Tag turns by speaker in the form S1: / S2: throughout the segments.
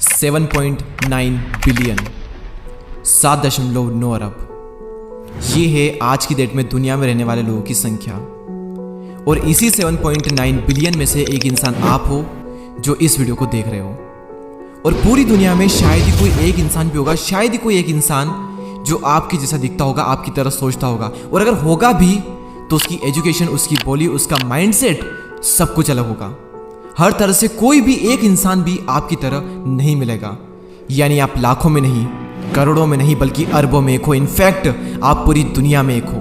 S1: 7.9 billion, 7.9 अरब। ये है आज की डेट में दुनिया में रहने वाले लोगों की संख्या। और इसी 7.9 बिलियन में से एक इंसान आप हो जो इस वीडियो को देख रहे हो। और पूरी दुनिया में शायद ही कोई एक इंसान भी होगा, शायद ही कोई एक इंसान जो आपकी जैसा दिखता होगा, आपकी तरह सोचता होगा। और अगर होगा भी तो उसकी एजुकेशन, उसकी बोली, उसका माइंडसेट सब कुछ अलग होगा। हर तरह से कोई भी एक इंसान भी आपकी तरह नहीं मिलेगा। यानी आप लाखों में नहीं, करोड़ों में नहीं, बल्कि अरबों में एक हो। इनफैक्ट आप पूरी दुनिया में एक हो।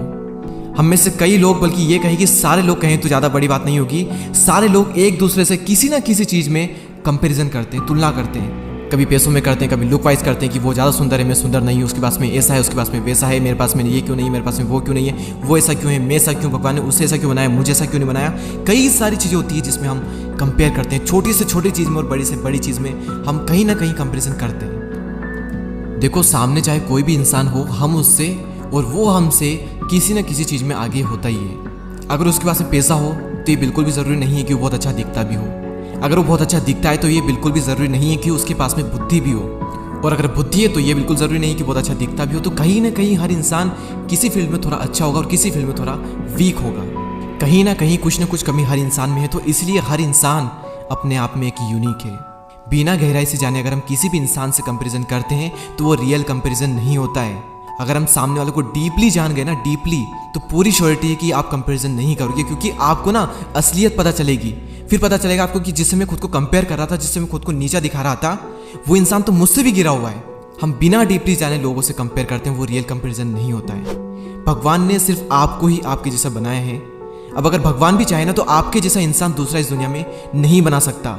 S1: हम में से कई लोग, बल्कि ये कहें कि सारे लोग कहें तो ज़्यादा बड़ी बात नहीं होगी, सारे लोग एक दूसरे से किसी ना किसी चीज़ में कंपैरिजन करते हैं, तुलना करते हैं। कभी पैसों में करते हैं, कभी लुक वाइज करते हैं कि वो ज़्यादा सुंदर है, मैं सुंदर नहीं हूँ, उसके पास में ऐसा है, उसके पास में वैसा है, मेरे पास में ये क्यों नहीं, मेरे पास में वो क्यों नहीं है, वो ऐसा क्यों है, मैं ऐसा क्यों, भगवान ने उसे ऐसा क्यों बनाया, मुझे ऐसा क्यों नहीं बनाया। कई सारी चीज़ें होती है जिसमें हम कंपेयर करते हैं, छोटी से छोटी चीज़ में और बड़ी से बड़ी चीज़ में हम कहीं ना कहीं कंपेरिजन करते हैं। देखो, सामने चाहे कोई भी इंसान हो, हम उससे और वो हमसे किसी न किसी चीज़ में आगे होता ही है। अगर उसके पास में पैसा हो तो ये बिल्कुल भी ज़रूरी नहीं है कि वो बहुत अच्छा दिखता भी हो। अगर वो बहुत अच्छा दिखता है तो ये बिल्कुल भी ज़रूरी नहीं है कि उसके पास में बुद्धि भी हो। और अगर बुद्धि है तो ये बिल्कुल ज़रूरी नहीं कि बहुत अच्छा दिखता भी हो। तो कहीं ना कहीं हर इंसान किसी फील्ड में थोड़ा अच्छा होगा और किसी फील्ड में थोड़ा वीक होगा। कहीं ना कहीं कुछ ना कुछ कमी हर इंसान में है। तो इसलिए हर इंसान अपने आप में एक यूनिक है। बिना गहराई से जाने अगर हम किसी भी इंसान से कंपेरिजन करते हैं तो वो रियल कंपेरिजन नहीं होता है। अगर हम सामने वाले को डीपली जान गए ना, डीपली, तो पूरी श्योरिटी है कि आप कंपैरिजन नहीं करोगे, क्योंकि आपको ना असलियत पता चलेगी। फिर पता चलेगा आपको कि जिससे मैं खुद को कंपेयर कर रहा था, जिससे मैं खुद को नीचा दिखा रहा था, वो इंसान तो मुझसे भी गिरा हुआ है। हम बिना डीपली जाने लोगों से कंपेयर करते हैं, वो रियल कंपैरिजन नहीं होता है। भगवान ने सिर्फ आपको ही आपके जैसा बनाया है। अब अगर भगवान भी चाहे ना तो आपके जैसा इंसान दूसरा इस दुनिया में नहीं बना सकता।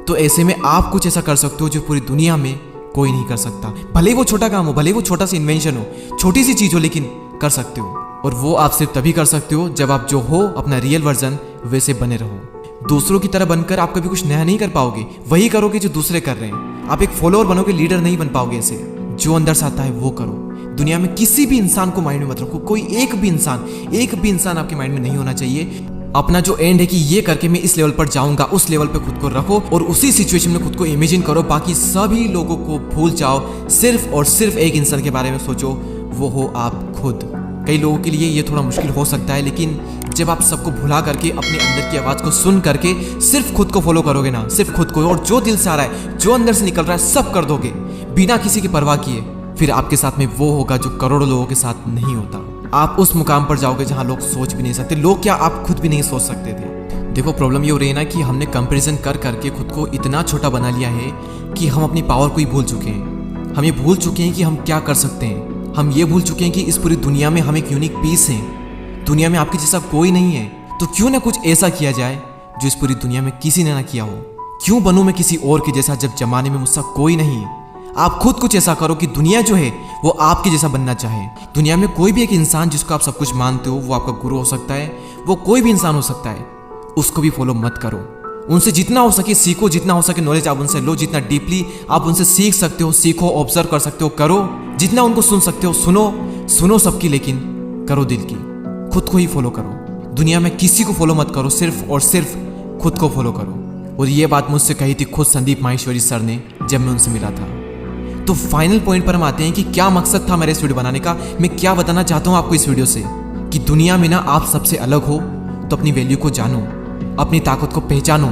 S1: तो ऐसे में आप कुछ ऐसा कर सकते हो जो पूरी दुनिया में कोई नहीं कर सकता। भले ही वो छोटा काम हो, भले ही वो छोटा सा इन्वेंशन हो, छोटी सी चीज हो, लेकिन कर सकते हो। और वो आप सिर्फ तभी कर सकते हो जब आप जो हो अपना रियल वर्जन वैसे बने रहो। दूसरों की तरह बनकर आप कभी कुछ नया नहीं कर पाओगे। वही करोगे जो दूसरे कर रहे हैं। आप एक फॉलोअर बनोगे, लीडर नहीं बन पाओगे। ऐसे जो अंदर से आता है वो करो। दुनिया में किसी भी इंसान को माइंड में मत रखो। कोई एक भी इंसान आपके माइंड में नहीं होना चाहिए। अपना जो एंड है कि ये करके मैं इस लेवल पर जाऊंगा, उस लेवल पे खुद को रखो और उसी सिचुएशन में खुद को इमेजिन करो। बाकी सभी लोगों को भूल जाओ। सिर्फ और सिर्फ एक इंसान के बारे में सोचो, वो हो आप खुद। कई लोगों के लिए ये थोड़ा मुश्किल हो सकता है, लेकिन जब आप सबको भुला करके अपने अंदर की आवाज़ को सुन करके सिर्फ खुद को फॉलो करोगे ना, सिर्फ खुद को, और जो दिल से आ रहा है, जो अंदर से निकल रहा है, सब कर दोगे बिना किसी की परवाह किए, फिर आपके साथ में वो होगा जो करोड़ों लोगों के साथ नहीं होता। आप उस मुकाम पर जाओगे जहां लोग सोच भी नहीं सकते। लोग क्या, आप खुद भी नहीं सोच सकते थे। देखो, प्रॉब्लम ये हो रही है ना कि हमने कंपैरिजन कर करके खुद को इतना छोटा बना लिया है कि हम अपनी पावर को ही भूल चुके हैं। हम ये भूल चुके हैं कि हम क्या कर सकते हैं। हम ये भूल चुके हैं कि इस पूरी दुनिया में हम एक यूनिक पीस हैं। दुनिया में आपके जैसा कोई नहीं है। तो क्यों ना कुछ ऐसा किया जाए जो इस पूरी दुनिया में किसी ने ना किया हो। क्यों बनूं मैं किसी और के जैसा जब जमाने में मुझसे कोई नहीं है। आप खुद कुछ ऐसा करो कि दुनिया जो है वो आपके जैसा बनना चाहे। दुनिया में कोई भी एक इंसान जिसको आप सब कुछ मानते हो, वो आपका गुरु हो सकता है, वो कोई भी इंसान हो सकता है। उसको भी फॉलो मत करो। उनसे जितना हो सके सीखो, जितना हो सके नॉलेज आप उनसे लो, जितना डीपली आप उनसे सीख सकते हो सीखो, ऑब्जर्व कर सकते हो करो, जितना उनको सुन सकते हो सुनो सबकी, लेकिन करो दिल की। खुद को ही फॉलो करो। दुनिया में किसी को फॉलो मत करो, सिर्फ और सिर्फ खुद को फॉलो करो। और ये बात मुझसे कही थी खुद संदीप माहेश्वरी सर ने जब मैं उनसे मिला था। तो फाइनल पॉइंट पर हम आते हैं कि क्या मकसद था मेरे इस वीडियो बनाने का। मैं क्या बताना चाहता हूं आपको इस वीडियो से कि दुनिया में ना आप सबसे अलग हो तो अपनी वैल्यू को जानो, अपनी ताकत को पहचानो।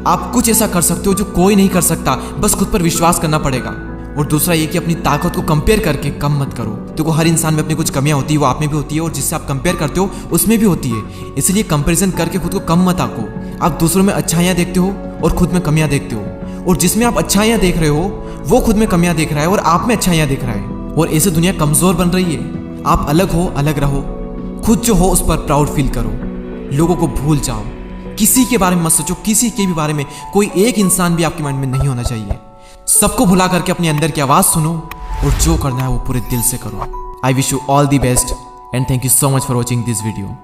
S1: आप कुछ ऐसा कर सकते हो जो कोई नहीं कर सकता, बस खुद पर विश्वास करना पड़ेगा। और दूसरा ये कि अपनी ताकत को कंपेयर करके कम मत करो। देखो, हर इंसान में अपनी कुछ कमियां होती है, वो आप में भी होती है, और जिससे आप कंपेयर करते हो उसमें भी होती है। इसलिए कंपेरिजन करके खुद को कम मत आको। आप दूसरों में अच्छाइयां देखते हो और खुद में कमियां देखते हो, और जिसमें आप अच्छाइयां देख रहे हो वो खुद में कमियां देख रहा है और आप में अच्छाइयां देख रहा है। और ऐसे दुनिया कमजोर बन रही है। आप अलग हो, अलग रहो। खुद जो हो उस पर प्राउड फील करो। लोगों को भूल जाओ। किसी के बारे में मत सोचो। किसी के भी बारे में कोई एक इंसान भी आपके माइंड में नहीं होना चाहिए। सबको भुला करके अपने अंदर की आवाज सुनो और जो करना है वो पूरे दिल से करो। I wish you all the best and thank you so much for watching this video.